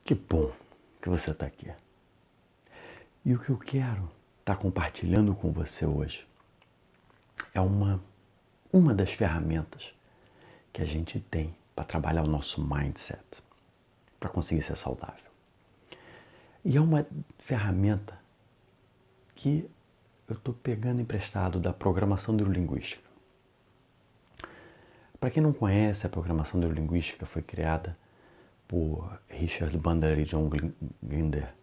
Que bom que você está aqui. E o que eu quero estar compartilhando com você hoje é uma das ferramentas que a gente tem para trabalhar o nosso mindset, para conseguir ser saudável. E é uma ferramenta que eu estou pegando emprestado da programação neurolinguística. Para quem não conhece, a programação neurolinguística foi criada por Richard Bandler e John Grinder.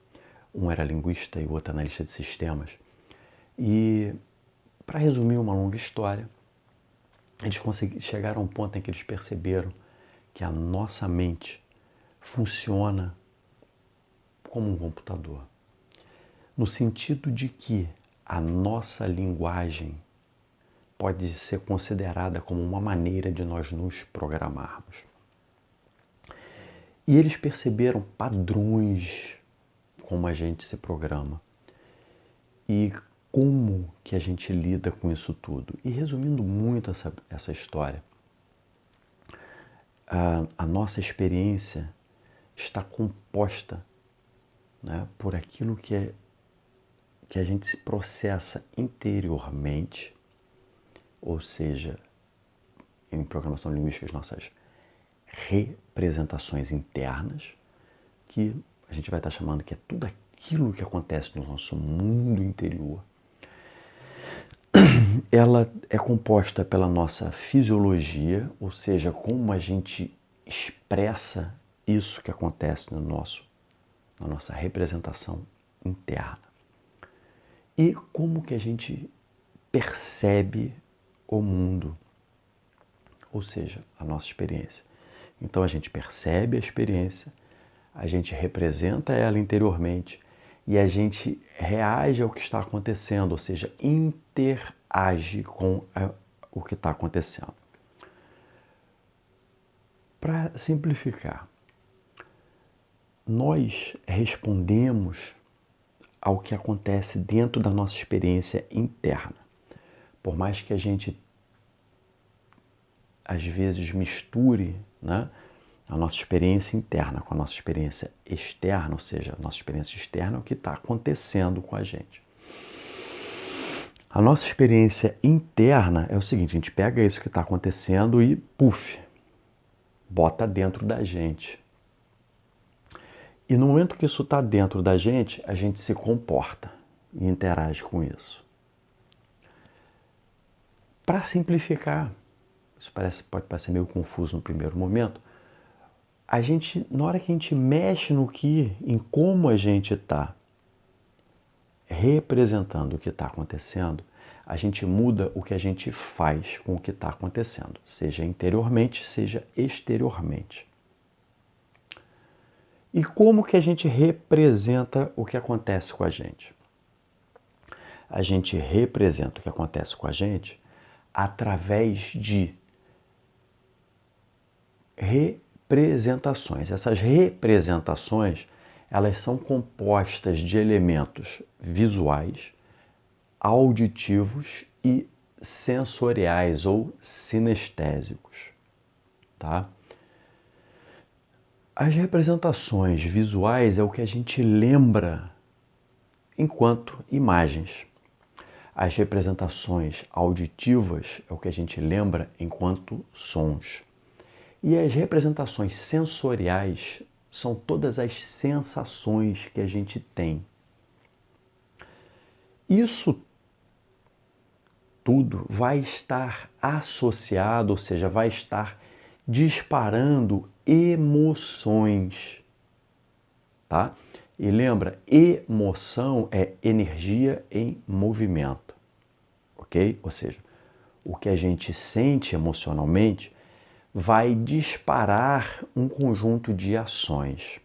Um era linguista e o outro analista de sistemas. E, para resumir uma longa história, eles chegaram a um ponto em que eles perceberam que a nossa mente funciona como um computador. No sentido de que a nossa linguagem pode ser considerada como uma maneira de nós nos programarmos. E eles perceberam padrões como a gente se programa e como que a gente lida com isso tudo. E resumindo muito essa história, a nossa experiência está composta, né, por aquilo que a gente se processa interiormente, ou seja, em programação linguística, as nossas representações internas, que a gente vai estar chamando que é tudo aquilo que acontece no nosso mundo interior. Ela é composta pela nossa fisiologia, ou seja, como a gente expressa isso que acontece na nossa representação interna. E como que a gente percebe o mundo, ou seja, a nossa experiência. Então a gente percebe a experiência, a gente representa ela interiormente e a gente reage ao que está acontecendo, ou seja, interage com o que está acontecendo. Para simplificar, nós respondemos ao que acontece dentro da nossa experiência interna. Por mais que a gente, às vezes, misture, né, a nossa experiência interna com a nossa experiência externa, ou seja, a nossa experiência externa é o que está acontecendo com a gente. A nossa experiência interna é o seguinte, a gente pega isso que está acontecendo e, bota dentro da gente. E no momento que isso está dentro da gente, a gente se comporta e interage com isso. Para simplificar, isso pode parecer meio confuso no primeiro momento, na hora que a gente mexe em como a gente está representando o que está acontecendo, a gente muda o que a gente faz com o que está acontecendo, seja interiormente, seja exteriormente. E como que a gente representa o que acontece com a gente? A gente representa o que acontece com a gente através de representações. Essas representações, elas são compostas de elementos visuais, auditivos e sensoriais ou sinestésicos, tá? As representações visuais é o que a gente lembra enquanto imagens. As representações auditivas é o que a gente lembra enquanto sons. E as representações sensoriais são todas as sensações que a gente tem. Isso tudo vai estar associado, ou seja, vai estar disparando emoções, tá? E lembra, emoção é energia em movimento, ok? Ou seja, o que a gente sente emocionalmente vai disparar um conjunto de ações,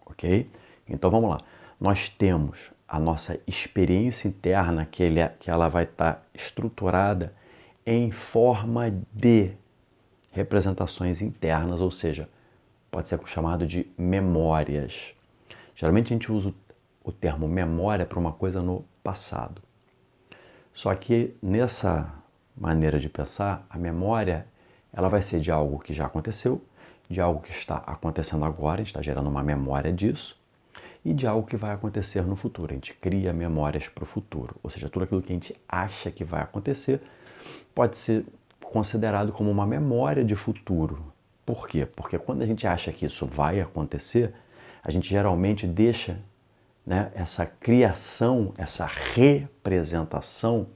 ok? Então vamos lá, nós temos a nossa experiência interna que ela vai estar estruturada em forma de representações internas, ou seja, pode ser chamado de memórias. Geralmente a gente usa o termo memória para uma coisa no passado. Só que nessa maneira de pensar, a memória ela vai ser de algo que já aconteceu, de algo que está acontecendo agora, a gente está gerando uma memória disso, e de algo que vai acontecer no futuro. A gente cria memórias para o futuro, ou seja, tudo aquilo que a gente acha que vai acontecer pode ser considerado como uma memória de futuro. Por quê? Porque quando a gente acha que isso vai acontecer, a gente geralmente deixa, né, essa criação, essa representação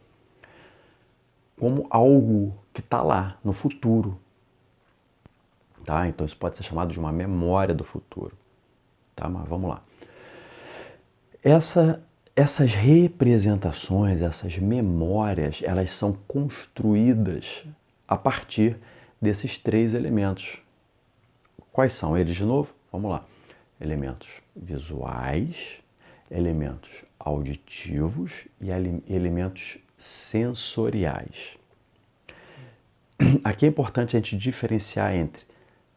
como algo que está lá no futuro. Tá? Então isso pode ser chamado de uma memória do futuro. Tá? Mas vamos lá. Essas representações, essas memórias, elas são construídas a partir desses três elementos. Quais são eles de novo? Vamos lá. Elementos visuais, elementos auditivos e elementos sensoriais. Aqui é importante a gente diferenciar entre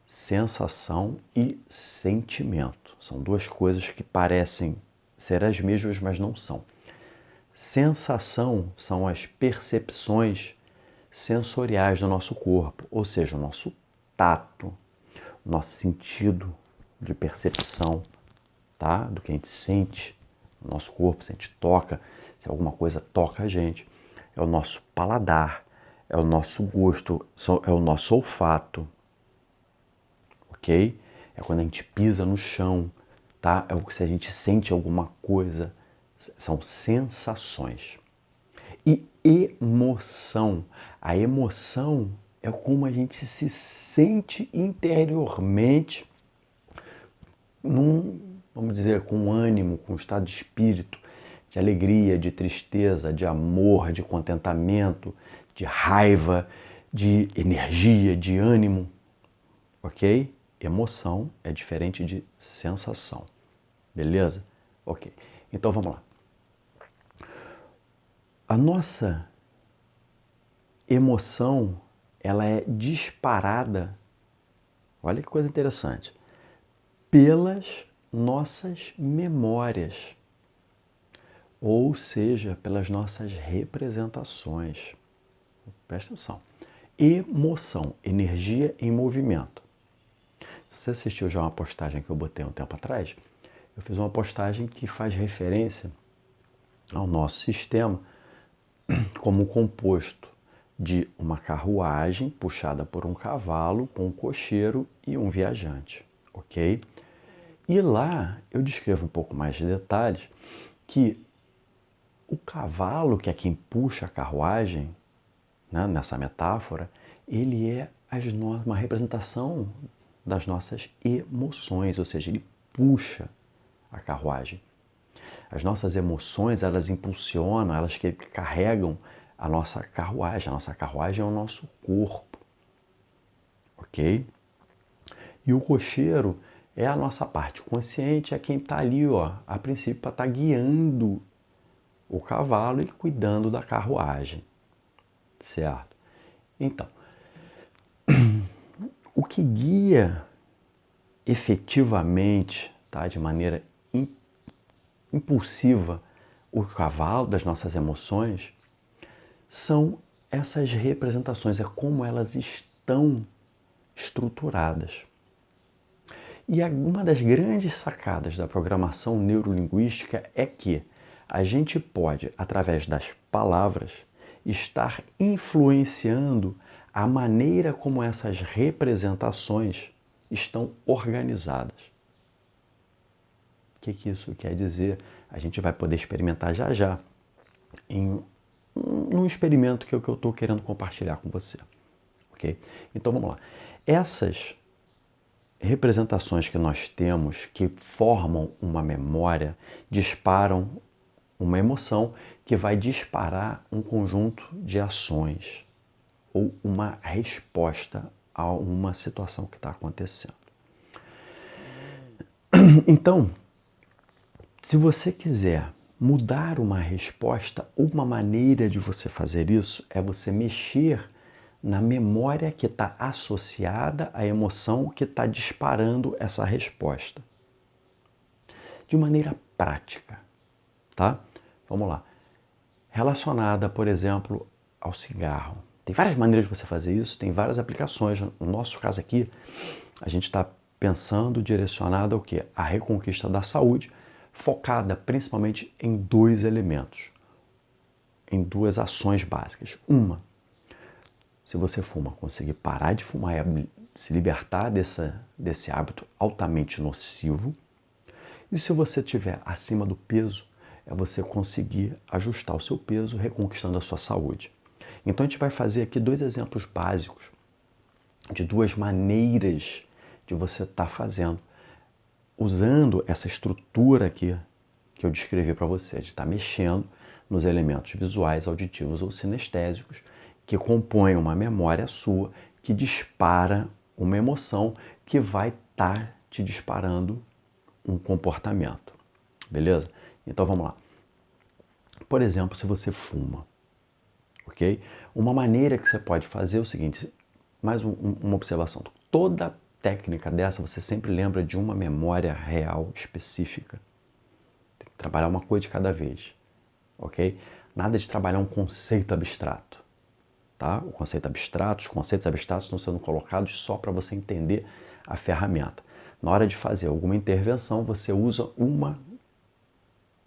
sensação e sentimento. São duas coisas que parecem ser as mesmas, mas não são. Sensação são as percepções sensoriais do nosso corpo, ou seja, o nosso tato, o nosso sentido de percepção, tá? Do que a gente sente no nosso corpo, se a gente toca, se alguma coisa toca a gente. É o nosso paladar, é o nosso gosto, é o nosso olfato, ok? É quando a gente pisa no chão, tá? É se a gente sente alguma coisa. São sensações. E emoção. A emoção é como a gente se sente interiormente, vamos dizer, com ânimo, com estado de espírito, de alegria, de tristeza, de amor, de contentamento, de raiva, de energia, de ânimo, ok? Emoção é diferente de sensação, beleza? Ok, então vamos lá. A nossa emoção, ela é disparada, olha que coisa interessante, pelas nossas memórias, ou seja, pelas nossas representações. Presta atenção. Emoção, energia em movimento. Se você assistiu já uma postagem que eu botei um tempo atrás, eu fiz uma postagem que faz referência ao nosso sistema como composto de uma carruagem puxada por um cavalo com um cocheiro e um viajante, ok? E lá eu descrevo um pouco mais de detalhes que o cavalo, que é quem puxa a carruagem, né, nessa metáfora, ele é uma representação das nossas emoções, ou seja, ele puxa a carruagem. As nossas emoções, elas impulsionam, elas que carregam a nossa carruagem. A nossa carruagem é o nosso corpo, ok? E o cocheiro é a nossa parte consciente, é quem está ali, ó, a princípio, para estar guiando o cavalo e cuidando da carruagem, certo? Então, o que guia efetivamente, tá, de maneira impulsiva, o cavalo das nossas emoções são essas representações, é como elas estão estruturadas. E uma das grandes sacadas da programação neurolinguística é que a gente pode, através das palavras, estar influenciando a maneira como essas representações estão organizadas. O que isso quer dizer? A gente vai poder experimentar já já num experimento que é o que eu estou querendo compartilhar com você. Ok? Então vamos lá. Essas representações que nós temos que formam uma memória, disparam uma emoção que vai disparar um conjunto de ações ou uma resposta a uma situação que está acontecendo. Então, se você quiser mudar uma resposta, uma maneira de você fazer isso é você mexer na memória que está associada à emoção que está disparando essa resposta. De maneira prática, tá? Vamos lá. Relacionada, por exemplo, ao cigarro. Tem várias maneiras de você fazer isso, tem várias aplicações. No nosso caso aqui, A gente está pensando direcionado ao quê? A reconquista da saúde, focada principalmente em dois elementos, em duas ações básicas. Uma, se você fuma, conseguir parar de fumar e se libertar desse hábito altamente nocivo. E se você estiver acima do peso, é você conseguir ajustar o seu peso, reconquistando a sua saúde. Então a gente vai fazer aqui dois exemplos básicos de duas maneiras de você estar fazendo, usando essa estrutura aqui que eu descrevi para você, de estar mexendo nos elementos visuais, auditivos ou sinestésicos que compõem uma memória sua, que dispara uma emoção que vai estar te disparando um comportamento. Beleza? Então vamos lá. Por exemplo, se você fuma, ok? Uma maneira que você pode fazer é o seguinte, mais uma observação. Toda técnica dessa você sempre lembra de uma memória real específica. Tem que trabalhar uma coisa de cada vez, ok? Nada de trabalhar um conceito abstrato, tá? O conceito abstrato, os conceitos abstratos estão sendo colocados só para você entender a ferramenta. Na hora de fazer alguma intervenção, você usa uma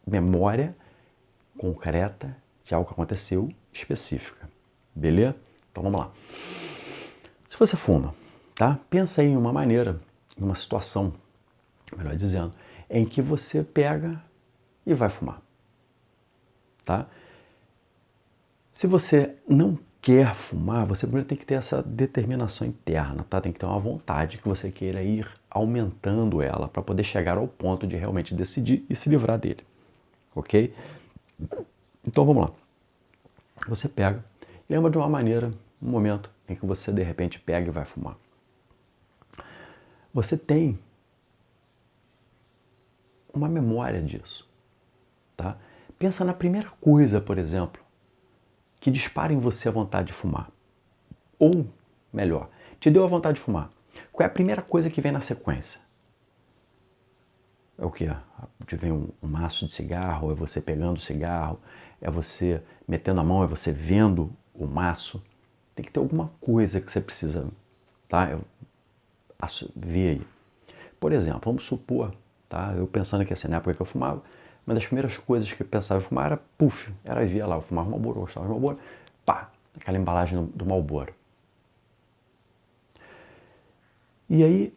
memória concreta de algo que aconteceu específica, beleza? Então vamos lá. Se você fuma, tá? Pensa aí em uma maneira, em uma situação, melhor dizendo, em que você pega e vai fumar, tá? Se você não quer fumar, você primeiro tem que ter essa determinação interna, tá? Tem que ter uma vontade que você queira ir aumentando ela para poder chegar ao ponto de realmente decidir e se livrar dele, ok? Então vamos lá. Você pega, lembra de uma maneira, um momento em que você de repente pega e vai fumar. Você tem uma memória disso, tá? Pensa na primeira coisa, por exemplo, que dispara em você a vontade de fumar. Ou, melhor, te deu a vontade de fumar. Qual é a primeira coisa que vem na sequência? É o quê? Te vem um maço de cigarro, é você pegando o cigarro, é você metendo a mão, é você vendo o maço. Tem que ter alguma coisa que você precisa, tá? Ver aí. Por exemplo, vamos supor, tá? Eu pensando aqui assim, na época que eu fumava, uma das primeiras coisas que eu pensava em fumar era puff. Era via lá, eu fumava Marlboro, eu gostava de Marlboro, pá, aquela embalagem do Marlboro. E aí,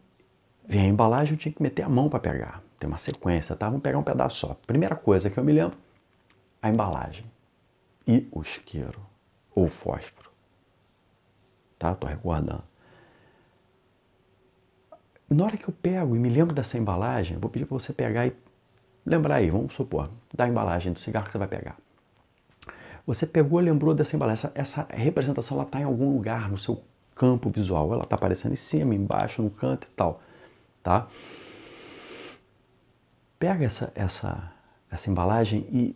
vem a embalagem, eu tinha que meter a mão para pegar. Tem uma sequência, tá? Vamos pegar um pedaço só. Primeira coisa que eu me lembro, a embalagem. E o isqueiro, ou o fósforo. Tá? Tô recordando. Na hora que eu pego e me lembro dessa embalagem, eu vou pedir para você pegar e lembrar aí, vamos supor, da embalagem do cigarro que você vai pegar. Você pegou e lembrou dessa embalagem. Essa representação está em algum lugar no seu campo visual. Ela está aparecendo em cima, embaixo, no canto e tal. Tá? Pega essa embalagem e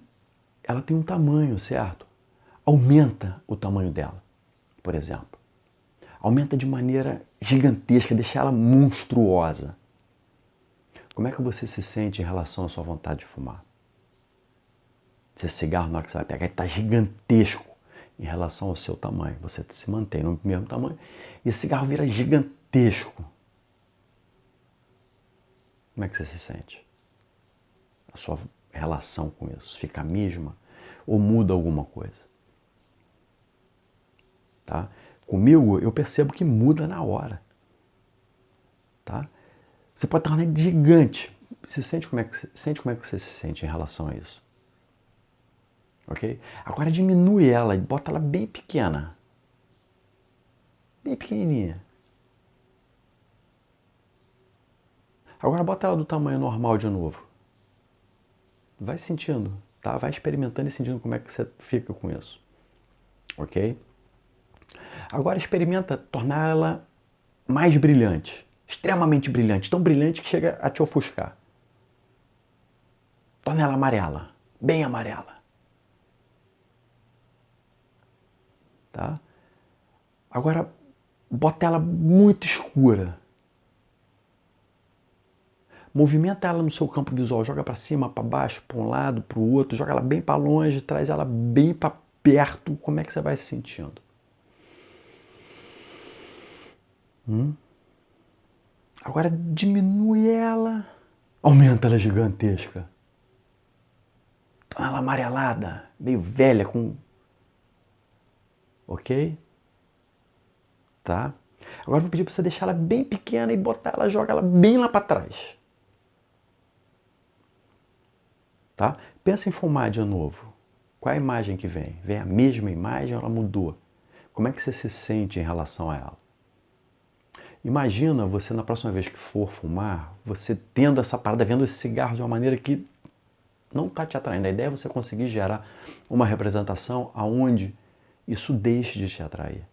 ela tem um tamanho, certo? Aumenta o tamanho dela, por exemplo. Aumenta de maneira gigantesca, deixa ela monstruosa. Como é que você se sente em relação à sua vontade de fumar? Esse cigarro, na hora que você vai pegar, ele está gigantesco em relação ao seu tamanho. Você se mantém no mesmo tamanho e esse cigarro vira gigantesco. Como é que você se sente? A sua relação com isso fica a mesma ou muda alguma coisa? Tá? Comigo, eu percebo que muda na hora. Tá? Você pode tornar ele gigante. Você sente como é que você se sente em relação a isso? Ok? Agora diminui ela e bota ela bem pequena. Bem pequenininha. Agora bota ela do tamanho normal de novo. Vai sentindo, tá? Vai experimentando e sentindo como é que você fica com isso. Ok? Agora experimenta tornar ela mais brilhante. Extremamente brilhante. Tão brilhante que chega a te ofuscar. Torna ela amarela. Bem amarela. Tá? Agora bota ela muito escura. Movimenta ela no seu campo visual, joga para cima, para baixo, para um lado, para o outro, joga ela bem para longe, traz ela bem para perto. Como é que você vai se sentindo? Agora diminui ela, aumenta ela gigantesca. Ela amarelada, meio velha, com... Ok? Tá? Agora eu vou pedir para você deixar ela bem pequena e botar ela, joga ela bem lá para trás. Tá? Pensa em fumar de novo. Qual é a imagem que vem? Vem a mesma imagem ou ela mudou? Como é que você se sente em relação a ela? Imagina você, na próxima vez que for fumar, você tendo essa parada, vendo esse cigarro de uma maneira que não está te atraindo. A ideia é você conseguir gerar uma representação aonde isso deixe de te atrair.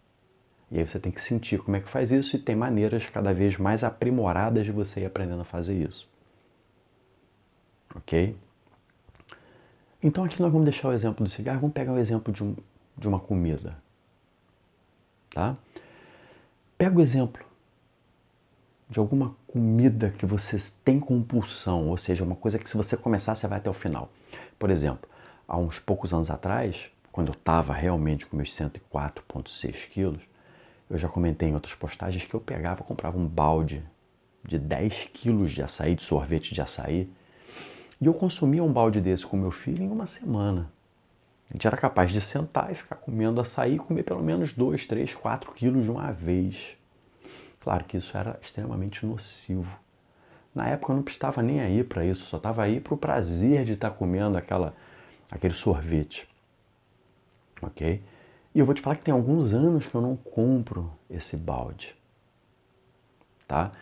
E aí você tem que sentir como é que faz isso e tem maneiras cada vez mais aprimoradas de você ir aprendendo a fazer isso. Ok? Então aqui nós vamos deixar o exemplo do cigarro, vamos pegar o exemplo de uma comida. Tá? Pega o exemplo de alguma comida que você tem compulsão, ou seja, uma coisa que se você começar, você vai até o final. Por exemplo, há uns poucos anos atrás, quando eu estava realmente com meus 104,6 quilos, eu já comentei em outras postagens que eu pegava, comprava um balde de 10 quilos de açaí, de sorvete de açaí, e eu consumia um balde desse com meu filho em uma semana. A gente era capaz de sentar e ficar comendo açaí e comer pelo menos 2, 3, 4 quilos de uma vez. Claro que isso era extremamente nocivo. Na época eu não estava nem aí para isso, só estava aí para o prazer de estar comendo aquele sorvete. Ok? E eu vou te falar que tem alguns anos que eu não compro esse balde. Tá?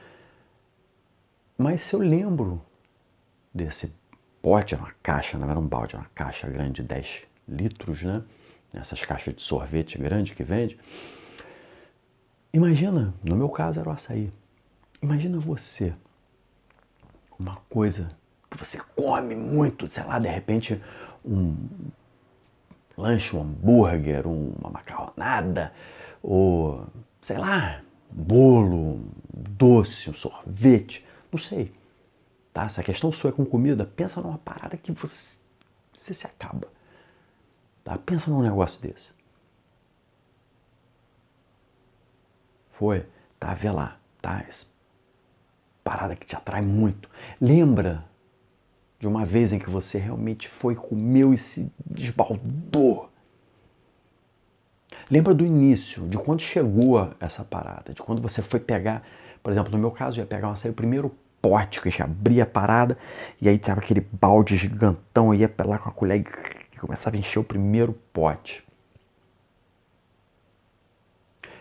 Mas se eu lembro desse pote, era uma caixa, não era um balde, era uma caixa grande de 10 litros, né? Essas caixas de sorvete grande que vende. Imagina, no meu caso era o açaí. Imagina você, uma coisa que você come muito, sei lá, de repente um lanche, um hambúrguer, uma macarronada, ou sei lá, um bolo, um doce, um sorvete, não sei. Tá? Se a questão sua é com comida, pensa numa parada que você se acaba. Tá? Pensa num negócio desse. Foi? Tá, vê lá. Tá? Essa parada que te atrai muito. Lembra de uma vez em que você realmente foi, comeu e se desbaldou. Lembra do início, de quando chegou essa parada, de quando você foi pegar, por exemplo, no meu caso, eu ia pegar o primeiro pote, que a gente abria a parada, e aí tava aquele balde gigantão, eu ia lá com a colher e começava a encher o primeiro pote.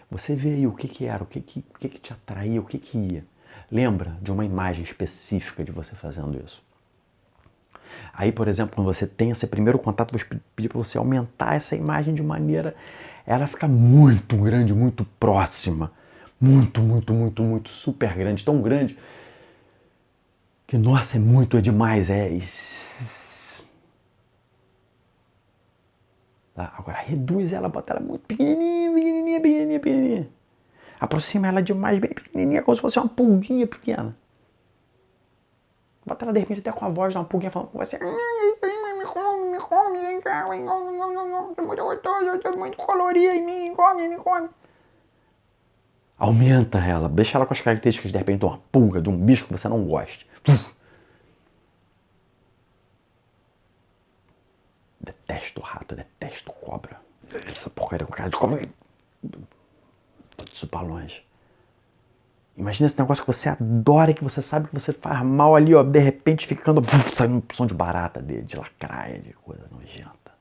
Você vê aí o que era, o que te atraía, o que ia. Lembra de uma imagem específica de você fazendo isso. Aí, por exemplo, quando você tem esse primeiro contato, vou pedir para você aumentar essa imagem de maneira ela fica muito grande, muito próxima. Muito, muito, muito, muito, super grande. Tão grande que, nossa, é muito, é demais. Tá? Agora, reduz ela, bota ela muito pequenininha, pequenininha, pequenininha, pequenininha. Aproxima ela demais, bem pequenininha, como se fosse uma pulguinha pequena. Bota ela, de repente, até com a voz de uma pulguinha falando com você. Me come, vem cá, é muito gostoso, é muito colorido em mim, me come, me come. Aumenta ela, deixa ela com as características de repente de uma pulga, de um bicho que você não gosta. Detesto rato, detesto cobra. Essa porcaria com cara de cobra. Bota isso pra longe. Imagina esse negócio que você adora e que você sabe que você faz mal ali, ó, de repente ficando saindo um som de barata dele, de lacraia, de coisa nojenta.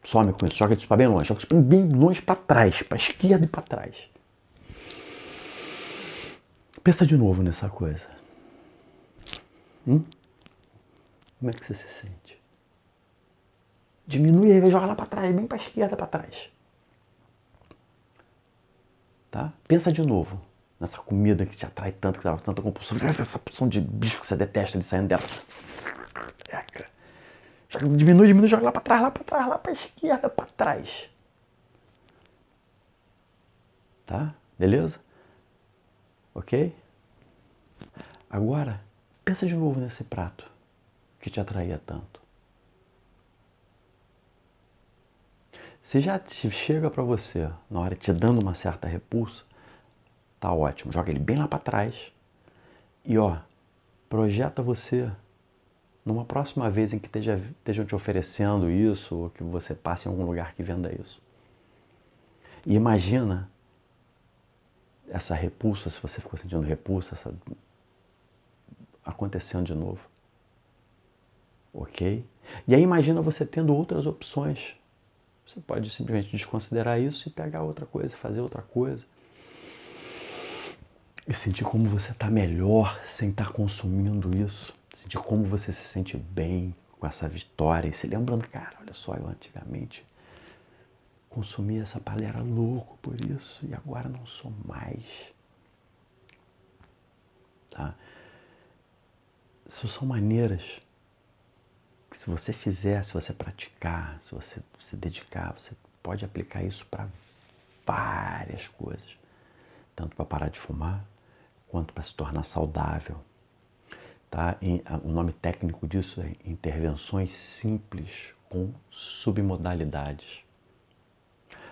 Some com isso, joga isso pra bem longe, joga isso bem longe pra trás, pra esquerda e pra trás. Pensa de novo nessa coisa. Como é que você se sente? Diminui e joga lá pra trás, bem pra esquerda, pra trás. Tá? Pensa de novo nessa comida que te atrai tanto, que dá tanta compulsão. Essa porção de bicho que você detesta ele saindo dela. Diminui, joga lá pra trás, lá pra trás, lá pra esquerda, pra trás. Tá? Beleza? Ok? Agora, pensa de novo nesse prato que te atraía tanto. Se já chega pra você, na hora te dando uma certa repulsa, tá ótimo. Joga ele bem lá para trás e projeta você numa próxima vez em que estejam te oferecendo isso ou que você passe em algum lugar que venda isso. E imagina essa repulsa, se você ficou sentindo repulsa, acontecendo de novo. Ok? E aí imagina você tendo outras opções. Você pode simplesmente desconsiderar isso e pegar outra coisa, fazer outra coisa. E sentir como você está melhor sem estar consumindo isso. Sentir como você se sente bem com essa vitória. E se lembrando, cara, olha só, eu antigamente consumia essa palha, era louco por isso. E agora não sou mais. Tá? Isso são maneiras que se você fizer, se você praticar, se você se dedicar, você pode aplicar isso para várias coisas. Tanto para parar de fumar, quanto para se tornar saudável. Tá? O nome técnico disso é intervenções simples com submodalidades.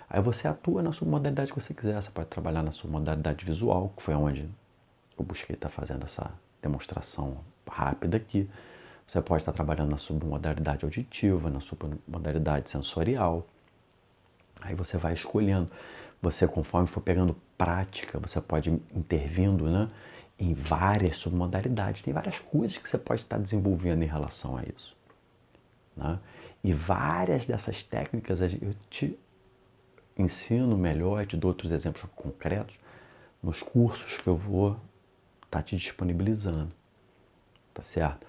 Aí você atua na submodalidade que você quiser. Você pode trabalhar na submodalidade visual, que foi onde eu busquei estar fazendo essa demonstração rápida aqui. Você pode estar trabalhando na submodalidade auditiva, na submodalidade sensorial. Aí você vai escolhendo. Você, conforme for pegando prática, você pode ir intervindo, né, em várias submodalidades. Tem várias coisas que você pode estar desenvolvendo em relação a isso. Né? E várias dessas técnicas eu te ensino melhor, te dou outros exemplos concretos nos cursos que eu vou estar te disponibilizando. Tá certo?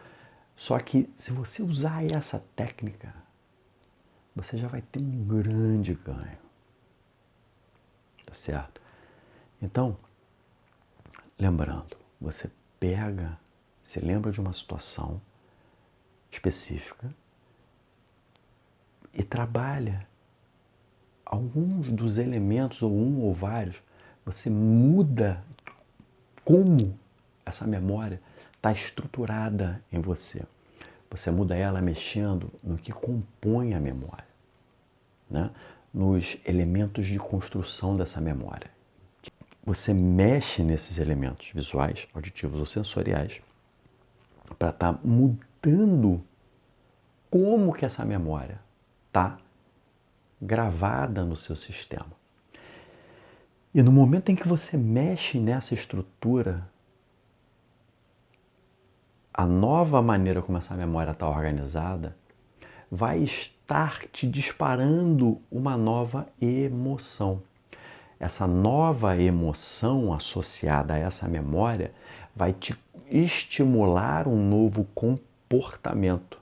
Só que se você usar essa técnica, você já vai ter um grande ganho. Tá certo? Então, lembrando, você se lembra de uma situação específica e trabalha alguns dos elementos, ou um ou vários, você muda como essa memória está estruturada em você. Você muda ela mexendo no que compõe a memória, né? Nos elementos de construção dessa memória. Você mexe nesses elementos visuais, auditivos ou sensoriais para estar mudando como que essa memória está gravada no seu sistema. E no momento em que você mexe nessa estrutura, a nova maneira como essa memória está organizada vai estar te disparando uma nova emoção. Essa nova emoção associada a essa memória vai te estimular um novo comportamento.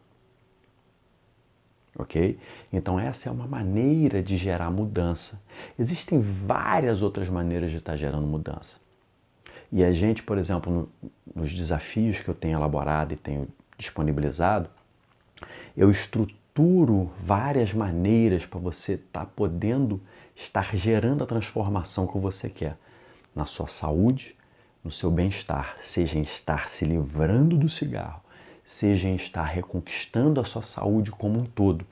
Ok? Então essa é uma maneira de gerar mudança. Existem várias outras maneiras de estar gerando mudança. E a gente, por exemplo, nos desafios que eu tenho elaborado e tenho disponibilizado, eu estruturo várias maneiras para você estar podendo estar gerando a transformação que você quer na sua saúde, no seu bem-estar, seja em estar se livrando do cigarro, seja em estar reconquistando a sua saúde como um todo,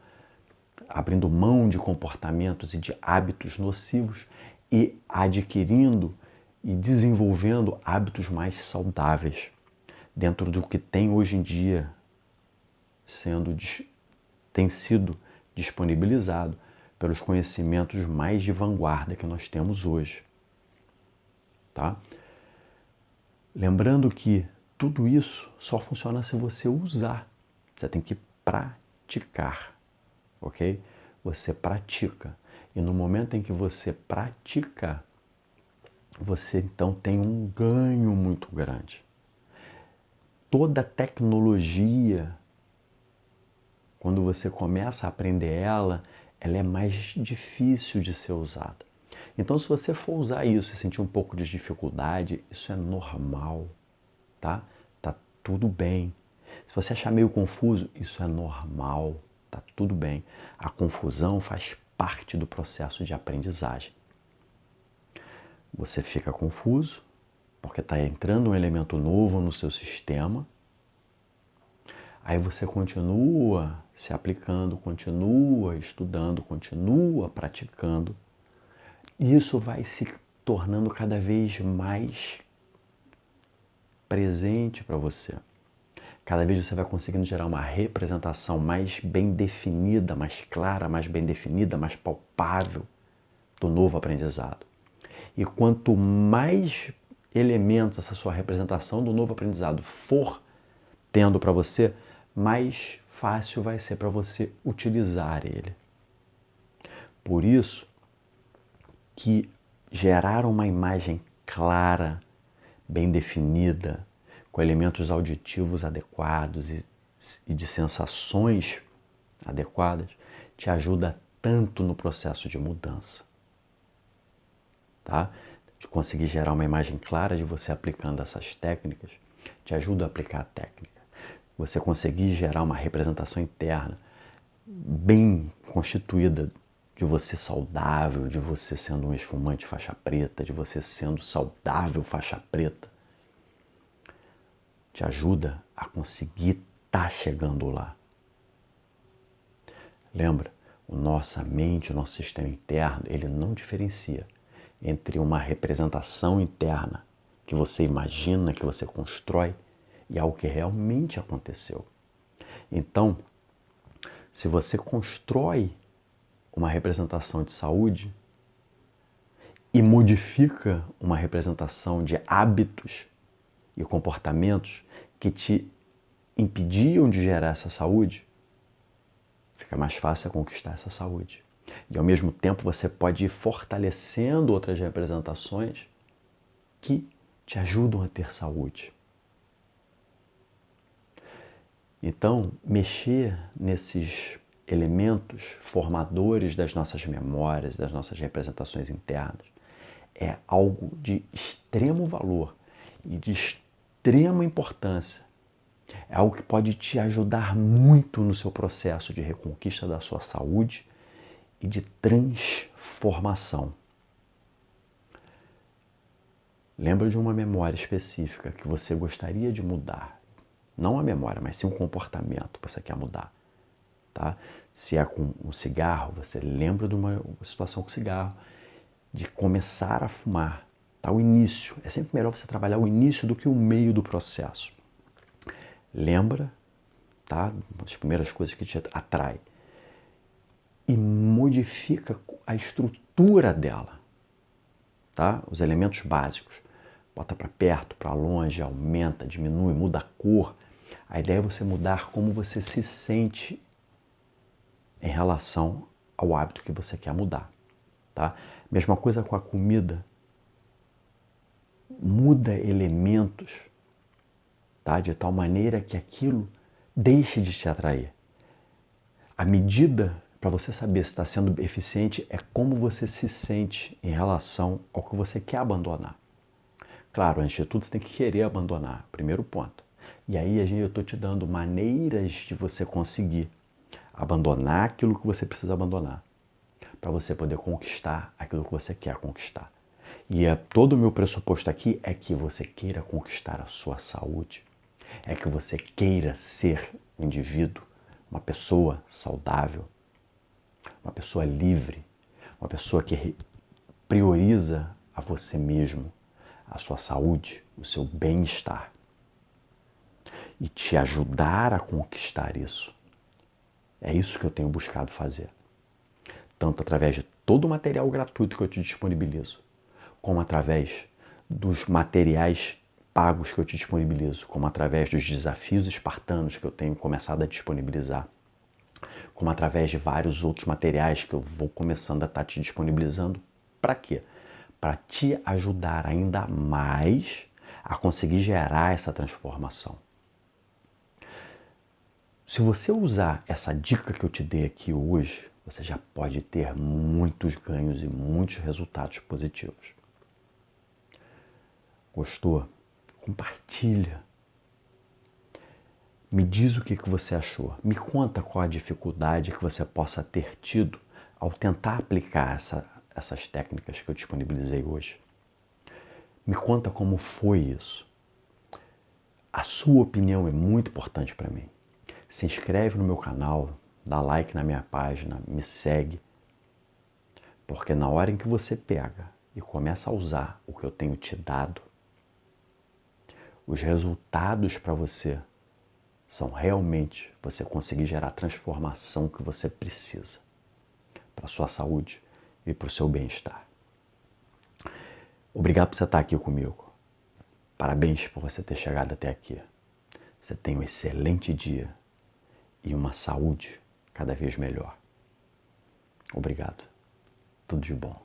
abrindo mão de comportamentos e de hábitos nocivos e adquirindo e desenvolvendo hábitos mais saudáveis dentro do que tem hoje em dia tem sido disponibilizado pelos conhecimentos mais de vanguarda que nós temos hoje. Tá? Lembrando que tudo isso só funciona se você usar. Você tem que praticar, ok? Você pratica. E no momento em que você pratica, você então tem um ganho muito grande. Toda tecnologia, quando você começa a aprender ela é mais difícil de ser usada. Então, se você for usar isso e sentir um pouco de dificuldade, isso é normal, tá? Tá tudo bem. Se você achar meio confuso, isso é normal, tá tudo bem. A confusão faz parte do processo de aprendizagem. Você fica confuso, porque está entrando um elemento novo no seu sistema. Aí você continua se aplicando, continua estudando, continua praticando. E isso vai se tornando cada vez mais presente para você. Cada vez você vai conseguindo gerar uma representação mais bem definida, mais clara, mais bem definida, mais palpável do novo aprendizado. E quanto mais elementos essa sua representação do novo aprendizado for tendo para você, mais fácil vai ser para você utilizar ele. Por isso que gerar uma imagem clara, bem definida, com elementos auditivos adequados e de sensações adequadas, te ajuda tanto no processo de mudança. Tá? De conseguir gerar uma imagem clara de você aplicando essas técnicas, te ajuda a aplicar a técnica. Você conseguir gerar uma representação interna bem constituída de você saudável, de você sendo um esfumante faixa preta, de você sendo saudável faixa preta, te ajuda a conseguir estar chegando lá. Lembra, nossa mente, o nosso sistema interno, ele não diferencia entre uma representação interna que você imagina, que você constrói, e algo que realmente aconteceu. Então, se você constrói uma representação de saúde e modifica uma representação de hábitos e comportamentos que te impediam de gerar essa saúde, fica mais fácil conquistar essa saúde. E ao mesmo tempo você pode ir fortalecendo outras representações que te ajudam a ter saúde. Então, mexer nesses elementos formadores das nossas memórias, das nossas representações internas, é algo de extremo valor e de extrema importância. É algo que pode te ajudar muito no seu processo de reconquista da sua saúde e de transformação. Lembra de uma memória específica que você gostaria de mudar. Não a memória, mas sim um comportamento que você quer mudar. Tá? Se é com um cigarro, você lembra de uma situação com cigarro, de começar a fumar. Tá? O início. É sempre melhor você trabalhar o início do que o meio do processo. Lembra, tá? Uma das primeiras coisas que te atrai. E modifica a estrutura dela. Tá? Os elementos básicos. Bota para perto, para longe, aumenta, diminui, muda a cor. A ideia é você mudar como você se sente em relação ao hábito que você quer mudar. Tá? Mesma coisa com a comida. Muda elementos, tá? De tal maneira que aquilo deixe de te atrair. A medida para você saber se está sendo eficiente é como você se sente em relação ao que você quer abandonar. Claro, antes de tudo, você tem que querer abandonar, primeiro ponto. E aí eu estou te dando maneiras de você conseguir abandonar aquilo que você precisa abandonar, para você poder conquistar aquilo que você quer conquistar. E todo o meu pressuposto aqui é que você queira conquistar a sua saúde, é que você queira ser um indivíduo, uma pessoa saudável, uma pessoa livre, uma pessoa que prioriza a você mesmo, a sua saúde, o seu bem-estar. E te ajudar a conquistar isso. É isso que eu tenho buscado fazer. Tanto através de todo o material gratuito que eu te disponibilizo, como através dos materiais pagos que eu te disponibilizo, como através dos desafios espartanos que eu tenho começado a disponibilizar, como através de vários outros materiais que eu vou começando a estar te disponibilizando. Para quê? Para te ajudar ainda mais a conseguir gerar essa transformação. Se você usar essa dica que eu te dei aqui hoje, você já pode ter muitos ganhos e muitos resultados positivos. Gostou? Compartilha. Me diz o que você achou. Me conta qual a dificuldade que você possa ter tido ao tentar aplicar essas técnicas que eu disponibilizei hoje. Me conta como foi isso. A sua opinião é muito importante para mim. Se inscreve no meu canal, dá like na minha página, me segue. Porque na hora em que você pega e começa a usar o que eu tenho te dado, os resultados para você são realmente você conseguir gerar a transformação que você precisa para a sua saúde e para o seu bem-estar. Obrigado por você estar aqui comigo. Parabéns por você ter chegado até aqui. Você tem um excelente dia e uma saúde cada vez melhor. Obrigado. Tudo de bom.